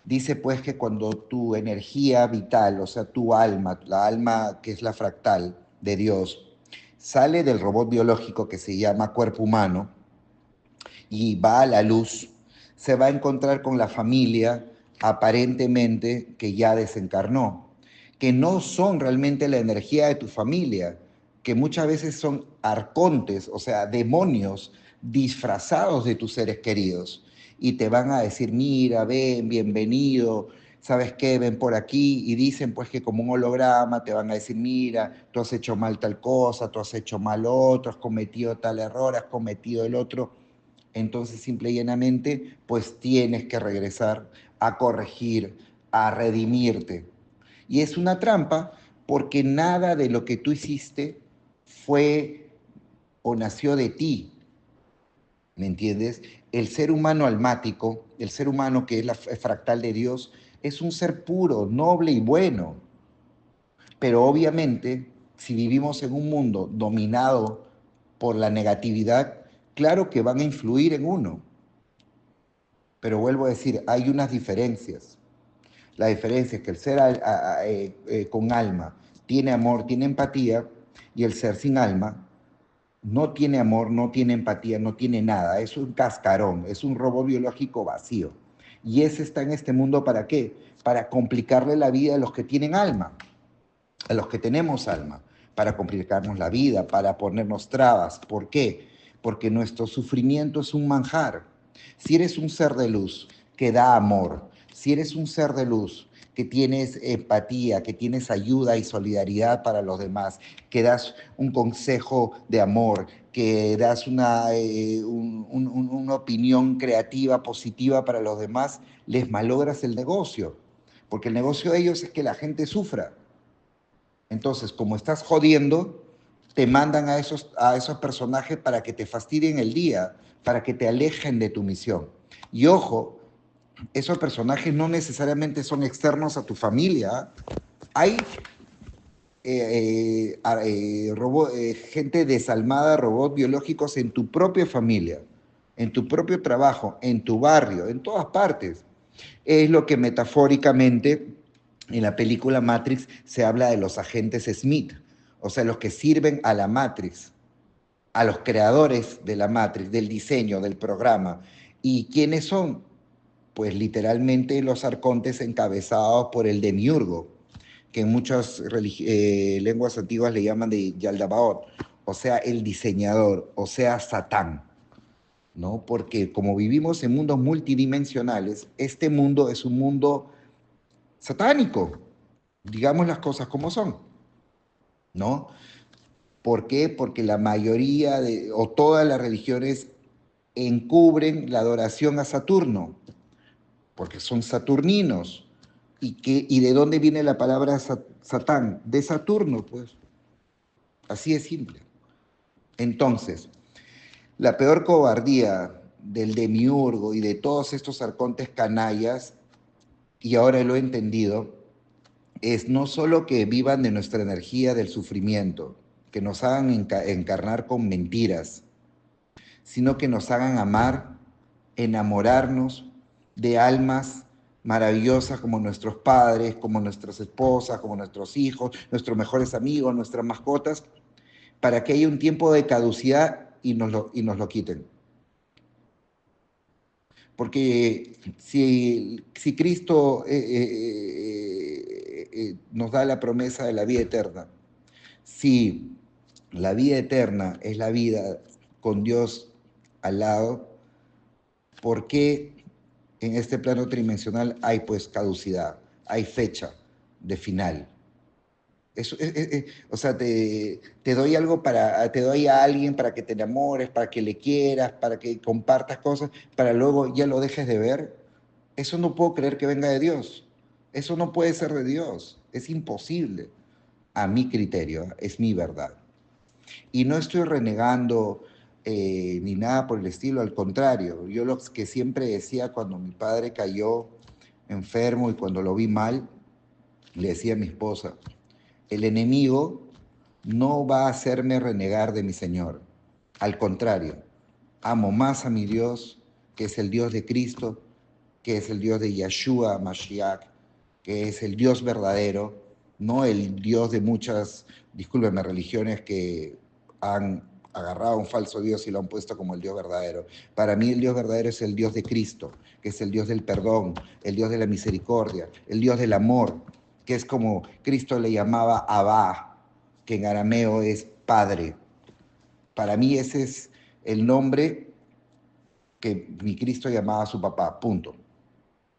Dice pues que cuando tu energía vital, o sea, tu alma, la alma que es la fractal de Dios, sale del robot biológico que se llama cuerpo humano y va a la luz, se va a encontrar con la familia aparentemente que ya desencarnó, que no son realmente la energía de tu familia, que muchas veces son arcontes, o sea, demonios disfrazados de tus seres queridos. Y te van a decir, mira, ven, bienvenido, ¿sabes qué? Ven por aquí. Y dicen pues que como un holograma te van a decir, mira, tú has hecho mal tal cosa, tú has hecho mal otro, has cometido tal error, has cometido el otro. Entonces, simple y llanamente, pues tienes que regresar a corregir, a redimirte. Y es una trampa porque nada de lo que tú hiciste fue o nació de ti, ¿me entiendes? El ser humano almático, el ser humano que es la fractal de Dios, es un ser puro, noble y bueno. Pero obviamente, si vivimos en un mundo dominado por la negatividad, claro que van a influir en uno. Pero vuelvo a decir, hay unas diferencias. La diferencia es que el ser con alma tiene amor, tiene empatía, y el ser sin alma no tiene amor, no tiene empatía, no tiene nada. Es un cascarón, es un robot biológico vacío. Y ese está en este mundo ¿para qué? Para complicarle la vida a los que tienen alma, a los que tenemos alma, para complicarnos la vida, para ponernos trabas. ¿Por qué? Porque nuestro sufrimiento es un manjar. Si eres un ser de luz que da amor, si eres un ser de luz que tienes empatía, que tienes ayuda y solidaridad para los demás, que das un consejo de amor, que das una opinión creativa, positiva para los demás, les malogras el negocio. Porque el negocio de ellos es que la gente sufra. Entonces, como estás jodiendo, te mandan a esos personajes para que te fastidien el día, para que te alejen de tu misión. Y ojo, esos personajes no necesariamente son externos a tu familia. Hay gente desalmada, robots biológicos en tu propia familia, en tu propio trabajo, en tu barrio, en todas partes. Es lo que metafóricamente en la película Matrix se habla de los agentes Smith, o sea, los que sirven a la Matrix, a los creadores de la Matrix, del diseño, del programa. ¿Y quiénes son? Pues literalmente los arcontes encabezados por el demiurgo, que en muchas lenguas antiguas le llaman de Yaldabaoth, o sea, el diseñador, o sea, Satán. ¿No? Porque como vivimos en mundos multidimensionales, este mundo es un mundo satánico, digamos las cosas como son, ¿no? ¿Por qué? Porque la mayoría o todas las religiones encubren la adoración a Saturno, porque son saturninos. ¿Y de dónde viene la palabra Satán? De Saturno, pues. Así es simple. Entonces, la peor cobardía del demiurgo y de todos estos arcontes canallas, y ahora lo he entendido, es no solo que vivan de nuestra energía del sufrimiento, que nos hagan encarnar con mentiras, sino que nos hagan amar, enamorarnos de almas maravillosas como nuestros padres, como nuestras esposas, como nuestros hijos, nuestros mejores amigos, nuestras mascotas, para que haya un tiempo de caducidad y nos lo quiten. Porque si Cristo nos da la promesa de la vida eterna, si la vida eterna es la vida con Dios al lado, ¿por qué en este plano tridimensional hay pues caducidad, hay fecha de final? O sea, te doy algo te doy a alguien para que te enamores, para que le quieras, para que compartas cosas, para luego ya lo dejes de ver. Eso no puedo creer que venga de Dios. Eso no puede ser de Dios. Es imposible. A mi criterio, es mi verdad. Y no estoy renegando ni nada por el estilo, al contrario. Yo lo que siempre decía cuando mi padre cayó enfermo y cuando lo vi mal, le decía a mi esposa, el enemigo no va a hacerme renegar de mi Señor. Al contrario, amo más a mi Dios, que es el Dios de Cristo, que es el Dios de Yeshua Mashiach, que es el Dios verdadero, no el Dios de muchas, discúlpenme, religiones que han agarrado a un falso Dios y lo han puesto como el Dios verdadero. Para mí el Dios verdadero es el Dios de Cristo, que es el Dios del perdón, el Dios de la misericordia, el Dios del amor, que es como Cristo le llamaba Abba, que en arameo es Padre. Para mí ese es el nombre que mi Cristo llamaba a su papá, punto.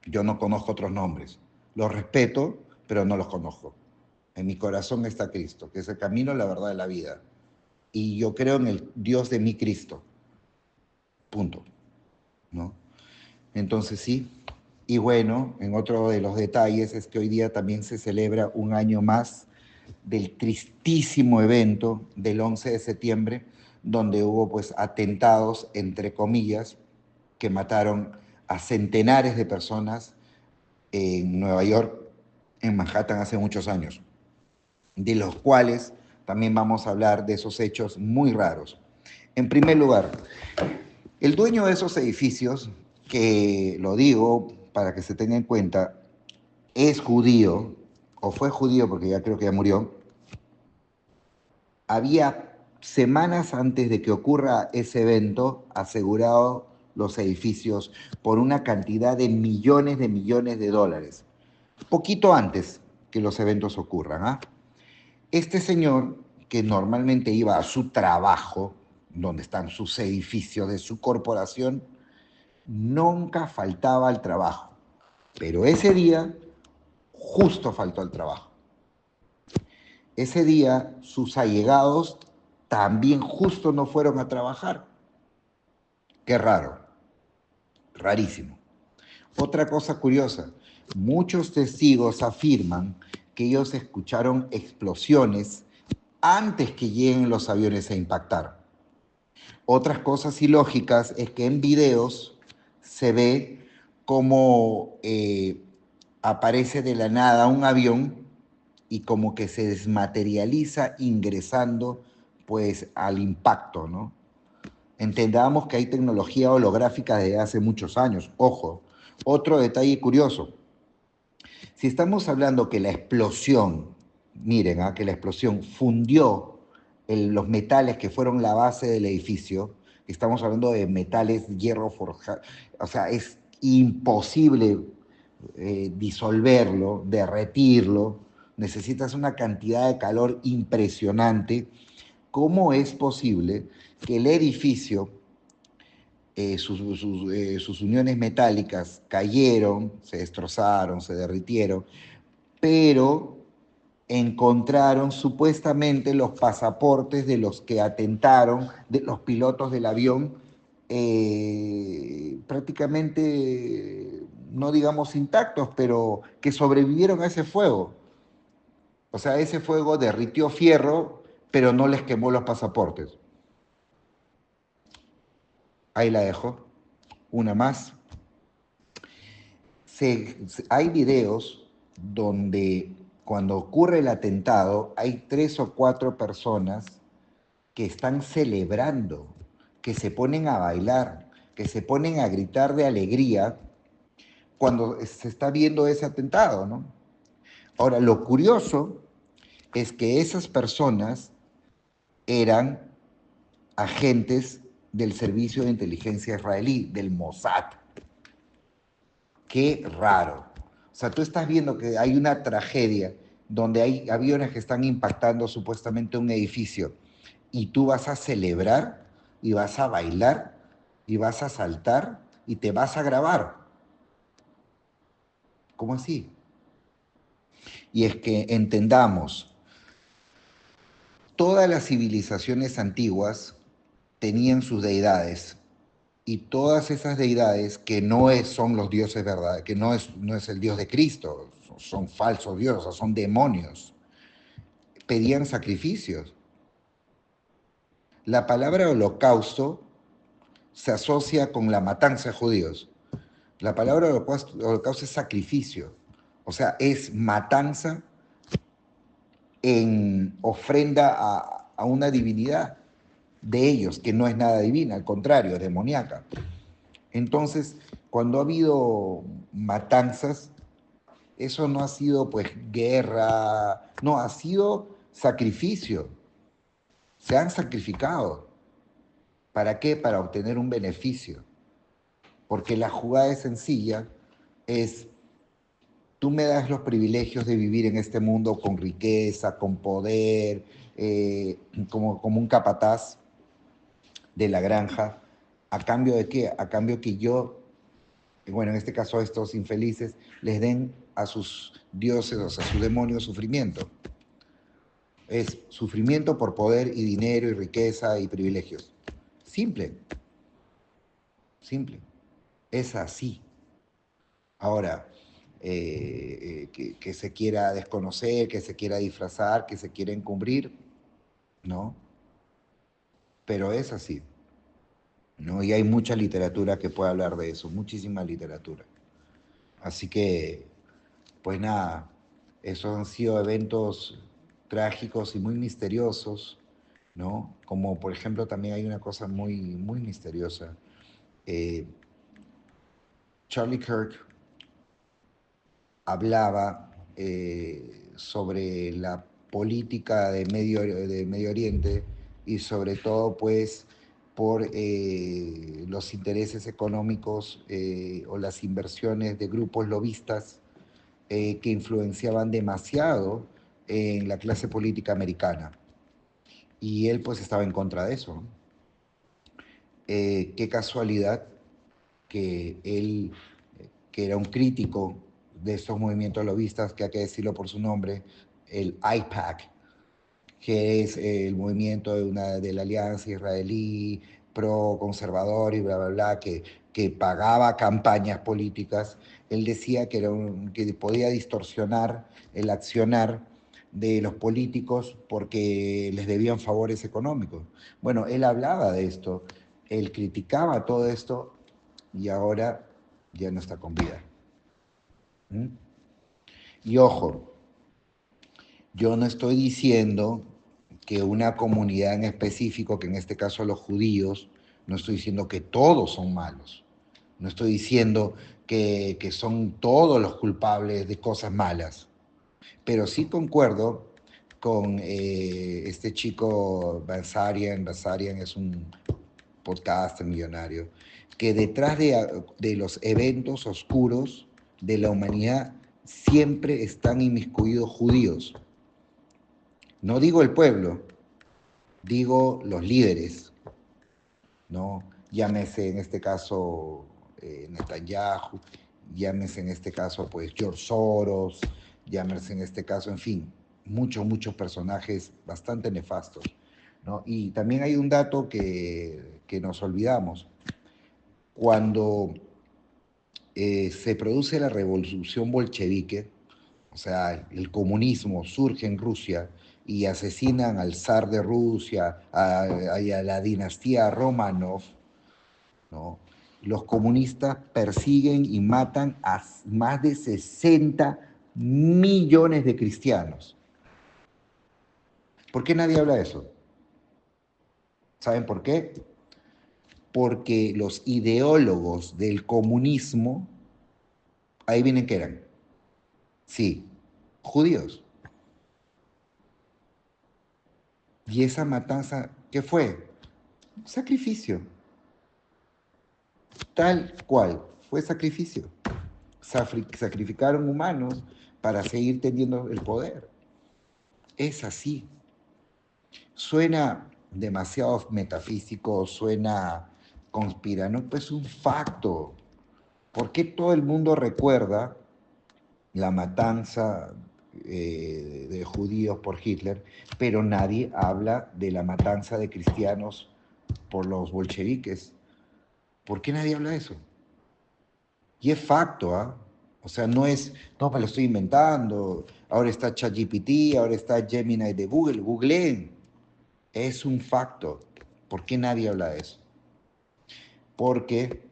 Yo no conozco otros nombres. Los respeto, pero no los conozco. En mi corazón está Cristo, que es el camino, la verdad y la vida. Y yo creo en el Dios de mi Cristo. Punto. ¿No? Entonces sí. Y bueno, en otro de los detalles es que hoy día también se celebra un año más del tristísimo evento del 11 de septiembre, donde hubo pues atentados, entre comillas, que mataron a centenares de personas en Nueva York, en Manhattan, hace muchos años, de los cuales también vamos a hablar de esos hechos muy raros. En primer lugar, el dueño de esos edificios, que lo digo para que se tenga en cuenta, es judío, o fue judío porque ya creo que ya murió, había semanas antes de que ocurra ese evento asegurado los edificios por una cantidad de millones de dólares, poquito antes que los eventos ocurran. ¿Ah? Este señor, que normalmente iba a su trabajo, donde están sus edificios de su corporación, nunca faltaba al trabajo. Pero ese día justo faltó al trabajo. Ese día sus allegados también justo no fueron a trabajar. Qué raro, rarísimo. Otra cosa curiosa, muchos testigos afirman que ellos escucharon explosiones antes que lleguen los aviones a impactar. Otras cosas ilógicas es que en videos se ve como aparece de la nada un avión y como que se desmaterializa ingresando pues al impacto, ¿no? Entendamos que hay tecnología holográfica desde hace muchos años. Ojo, otro detalle curioso. Si estamos hablando que la explosión, miren, que la explosión fundió los metales que fueron la base del edificio, estamos hablando de metales, hierro forjado, o sea, es imposible disolverlo, derretirlo, necesitas una cantidad de calor impresionante. ¿Cómo es posible que el edificio, sus uniones metálicas cayeron, se destrozaron, se derritieron, pero encontraron supuestamente los pasaportes de los que atentaron, de los pilotos del avión, prácticamente, no digamos intactos, pero que sobrevivieron a ese fuego? O sea, ese fuego derritió fierro, pero no les quemó los pasaportes. Ahí la dejo. Una más. Hay videos donde cuando ocurre el atentado hay 3 o 4 personas que están celebrando, que se ponen a bailar, que se ponen a gritar de alegría cuando se está viendo ese atentado, ¿no? Ahora, lo curioso es que esas personas eran agentes del Servicio de Inteligencia Israelí, del Mossad. Qué raro. O sea, tú estás viendo que hay una tragedia donde hay aviones que están impactando supuestamente un edificio y tú vas a celebrar y vas a bailar y vas a saltar y te vas a grabar. ¿Cómo así? Y es que entendamos, todas las civilizaciones antiguas tenían sus deidades y todas esas deidades que son los dioses verdad, que no es el Dios de Cristo, son falsos dioses, son demonios, pedían sacrificios. La palabra holocausto se asocia con la matanza de judíos. La palabra holocausto es sacrificio, o sea, es matanza en ofrenda a una divinidad de ellos, que no es nada divina, al contrario, es demoníaca. Entonces, cuando ha habido matanzas, eso no ha sido pues guerra, no, ha sido sacrificio. Se han sacrificado. ¿Para qué? Para obtener un beneficio. Porque la jugada es sencilla, es tú me das los privilegios de vivir en este mundo con riqueza, con poder, como un capataz de la granja. ¿A cambio de qué? A cambio que yo, bueno, en este caso a estos infelices, les den a sus dioses, o sea, a sus demonios, sufrimiento. Es sufrimiento por poder y dinero y riqueza y privilegios. Simple, simple. Es así. Ahora, que se quiera desconocer, que se quiera disfrazar, que se quiera encubrir, ¿no? Pero es así, ¿no? Y hay mucha literatura que puede hablar de eso, muchísima literatura. Así que, pues nada, esos han sido eventos trágicos y muy misteriosos, ¿no? Como por ejemplo también hay una cosa muy misteriosa. Eh, Charlie Kirk hablaba sobre la política de Medio Oriente y sobre todo pues por los intereses económicos o las inversiones de grupos lobistas que influenciaban demasiado en la clase política americana. Y él pues estaba en contra de eso. Qué casualidad que él, que era un crítico de estos movimientos lobistas, que hay que decirlo por su nombre, el AIPAC, que es el movimiento de la alianza israelí pro-conservador y bla, bla, bla, que pagaba campañas políticas. Él decía que podía distorsionar el accionar de los políticos porque les debían favores económicos. Bueno, él hablaba de esto, él criticaba todo esto y ahora ya no está con vida. ¿Mm? Y ojo, yo no estoy diciendo que una comunidad en específico, que en este caso los judíos, no estoy diciendo que todos son malos, no estoy diciendo que son todos los culpables de cosas malas, pero sí concuerdo con este chico Bazarian es un podcaster millonario, que detrás de los eventos oscuros de la humanidad siempre están inmiscuidos judíos. No digo el pueblo, digo los líderes, ¿no? Llámese en este caso Netanyahu, llámese en este caso pues George Soros, llámese en este caso, en fin, muchos personajes bastante nefastos, ¿no? Y también hay un dato que nos olvidamos. Cuando se produce la revolución bolchevique, o sea, el comunismo surge en Rusia y asesinan al zar de Rusia, a la dinastía Romanov, ¿no? Los comunistas persiguen y matan a más de 60 millones de cristianos. ¿Por qué nadie habla de eso? ¿Saben por qué? Porque los ideólogos del comunismo, ahí vienen que eran, sí, judíos. Y esa matanza, ¿qué fue? Sacrificio. Tal cual, fue sacrificio. Sacrificaron humanos para seguir teniendo el poder. Es así. Suena demasiado metafísico, suena conspiranoico, pues es un facto. ¿Por qué todo el mundo recuerda la matanza de judíos por Hitler, pero nadie habla de la matanza de cristianos por los bolcheviques? ¿Por qué nadie habla de eso? Y es facto, ¿ah? O sea, no, me lo estoy inventando, ahora está ChatGPT, ahora está Gemini de Google, googleen, es un facto. ¿Por qué nadie habla de eso? Porque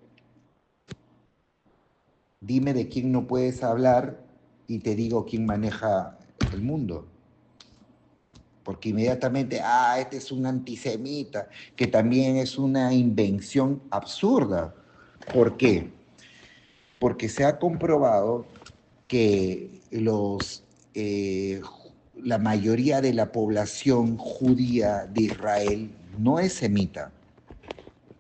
dime de quién no puedes hablar y te digo quién maneja el mundo. Porque inmediatamente, este es un antisemita, que también es una invención absurda. ¿Por qué? Porque se ha comprobado que la mayoría de la población judía de Israel no es semita.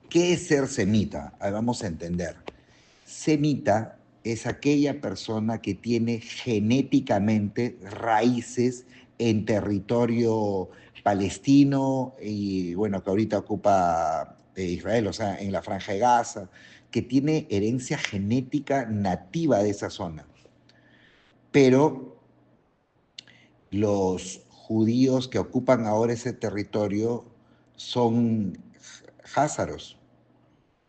¿Qué es ser semita? Ahí vamos a entender. Semita es aquella persona que tiene genéticamente raíces en territorio palestino y bueno, que ahorita ocupa Israel, o sea, en la Franja de Gaza, que tiene herencia genética nativa de esa zona. Pero los judíos que ocupan ahora ese territorio son házaros,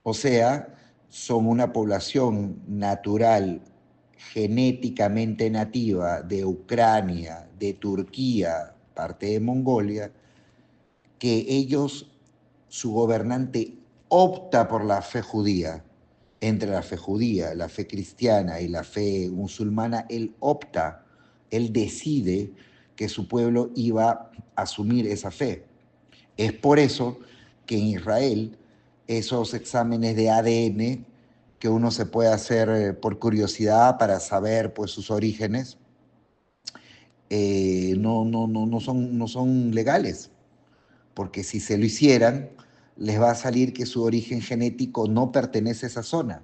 o sea, son una población natural, genéticamente nativa de Ucrania, de Turquía, parte de Mongolia, que ellos, su gobernante opta por la fe judía. Entre la fe judía, la fe cristiana y la fe musulmana, él opta, él decide que su pueblo iba a asumir esa fe. Es por eso que en Israel esos exámenes de ADN que uno se puede hacer por curiosidad para saber pues, sus orígenes, no son legales, porque si se lo hicieran, les va a salir que su origen genético no pertenece a esa zona.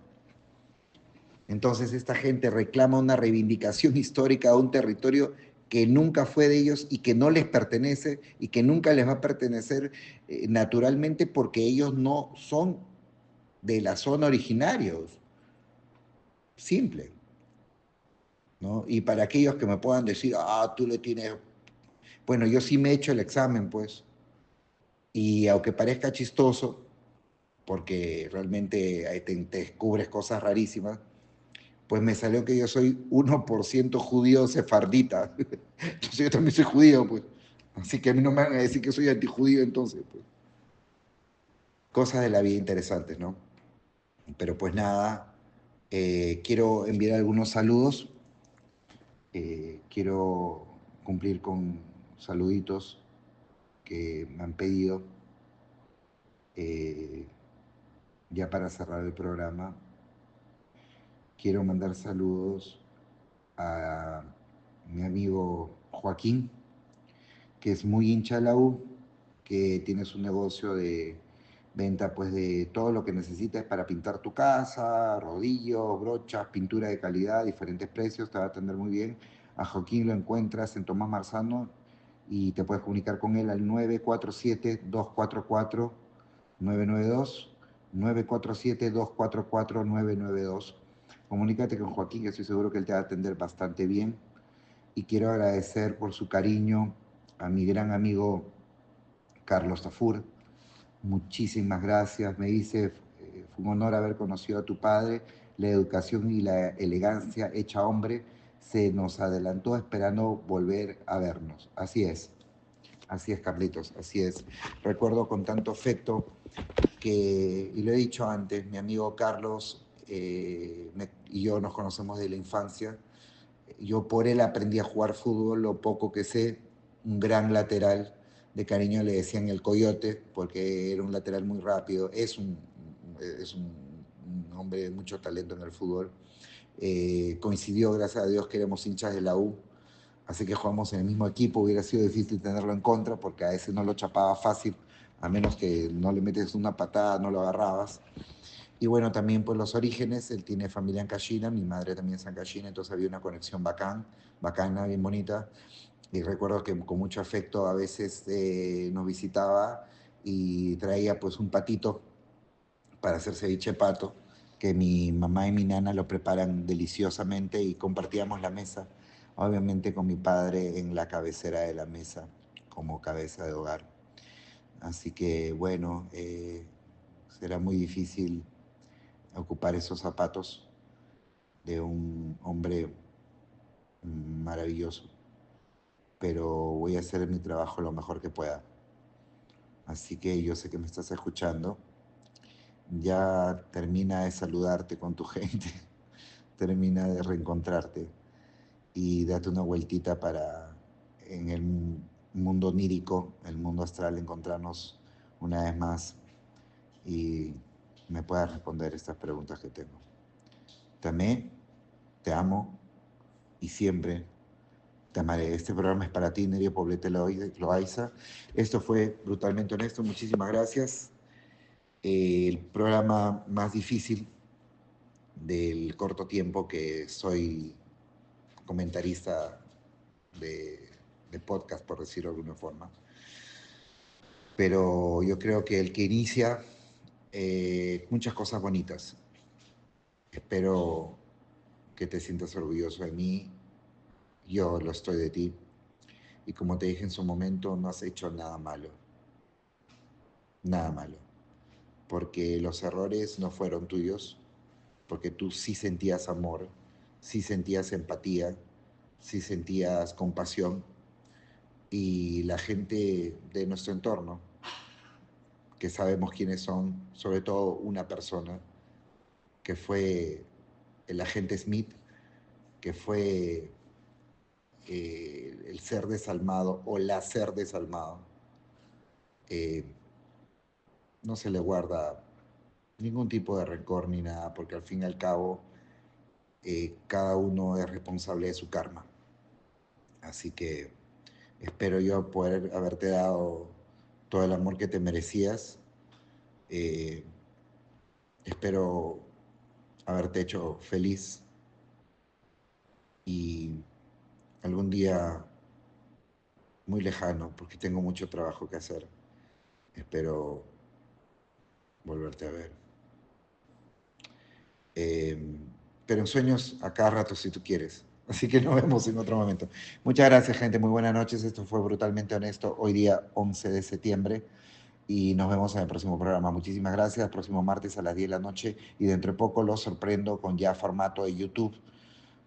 Entonces esta gente reclama una reivindicación histórica de un territorio que nunca fue de ellos y que no les pertenece y que nunca les va a pertenecer naturalmente porque ellos no son de la zona originarios. Simple, ¿no? Y para aquellos que me puedan decir, tú le tienes... Bueno, yo sí me he hecho el examen, pues, y aunque parezca chistoso, porque realmente ahí te descubres cosas rarísimas, pues me salió que yo soy 1% judío sefardita. Entonces yo también soy judío, pues. Así que a mí no me van a decir que soy antijudío entonces, pues. Cosas de la vida interesantes, ¿no? Pero pues nada, quiero enviar algunos saludos. Quiero cumplir con saluditos que me han pedido eh, ya para cerrar el programa. Quiero mandar saludos a mi amigo Joaquín, que es muy hincha de la U, que tiene su negocio de venta pues de todo lo que necesites para pintar tu casa, rodillos, brochas, pintura de calidad, diferentes precios, te va a atender muy bien. A Joaquín lo encuentras en Tomás Marzano y te puedes comunicar con él al 947-244-992, 947-244-992. Comunícate con Joaquín, que estoy seguro que él te va a atender bastante bien. Y quiero agradecer por su cariño a mi gran amigo Carlos Tafur. Muchísimas gracias. Me dice, fue un honor haber conocido a tu padre. La educación y la elegancia hecha hombre se nos adelantó esperando volver a vernos. Así es, Carlitos, así es. Recuerdo con tanto afecto que, y lo he dicho antes, mi amigo Carlos y yo nos conocemos de la infancia. Yo por él aprendí a jugar fútbol, lo poco que sé, un gran lateral, de cariño le decían el Coyote, porque era un lateral muy rápido, es un hombre de mucho talento en el fútbol. Coincidió, gracias a Dios, que éramos hinchas de la U, así que jugamos en el mismo equipo, hubiera sido difícil tenerlo en contra, porque a ese no lo chapaba fácil, a menos que no le metes una patada, no lo agarrabas. Y bueno, también pues los orígenes, él tiene familia en Cachina, mi madre también es en Cachina, entonces había una conexión bacana, bien bonita. Y recuerdo que con mucho afecto a veces nos visitaba y traía pues un patito para hacer ceviche de pato, que mi mamá y mi nana lo preparan deliciosamente y compartíamos la mesa, obviamente con mi padre en la cabecera de la mesa, como cabeza de hogar. Así que bueno, será muy difícil ocupar esos zapatos de un hombre maravilloso, pero voy a hacer mi trabajo lo mejor que pueda. Así que yo sé que me estás escuchando. Ya termina de saludarte con tu gente, termina de reencontrarte y date una vueltita para en el mundo onírico, el mundo astral, encontrarnos una vez más y me puedas responder estas preguntas que tengo. Te amé, te amo y siempre te amaré. Este programa es para ti, Neria Poblete Loaiza. Esto fue Brutalmente Honesto. Muchísimas gracias. El programa más difícil del corto tiempo que soy comentarista de, de podcast, por decirlo de alguna forma. Pero yo creo que el que inicia muchas cosas bonitas. Espero que te sientas orgulloso de mí. Yo lo estoy de ti. Y como te dije en su momento, no has hecho nada malo. Nada malo. Porque los errores no fueron tuyos. Porque tú sí sentías amor, sí sentías empatía, sí sentías compasión. Y la gente de nuestro entorno, que sabemos quiénes son, sobre todo una persona, que fue el agente Smith, que fue el ser desalmado o la ser desalmado, eh, no se le guarda ningún tipo de rencor ni nada, porque al fin y al cabo cada uno es responsable de su karma. Así que espero yo poder haberte dado todo el amor que te merecías. Eh, espero haberte hecho feliz y algún día muy lejano, porque tengo mucho trabajo que hacer, espero volverte a ver. Eh, pero en sueños a cada rato si tú quieres. Así que nos vemos en otro momento. Muchas gracias, gente. Muy buenas noches. Esto fue Brutalmente Honesto, hoy día 11 de septiembre. Y nos vemos en el próximo programa. Muchísimas gracias. Próximo martes a las 10 de la noche. Y dentro de poco los sorprendo con ya formato de YouTube.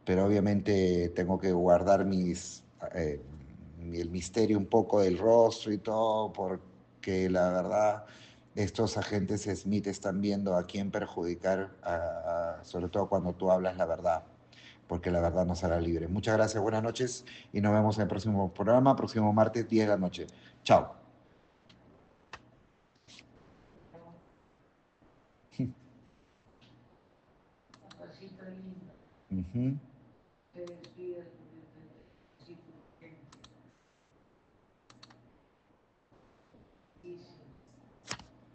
Pero obviamente tengo que guardar el misterio un poco del rostro y todo, porque la verdad estos agentes Smith están viendo a quién perjudicar, sobre todo cuando tú hablas la verdad, porque la verdad nos hará libre. Muchas gracias, buenas noches y nos vemos en el próximo programa, próximo martes 10 de la noche. Chao. Uh -huh.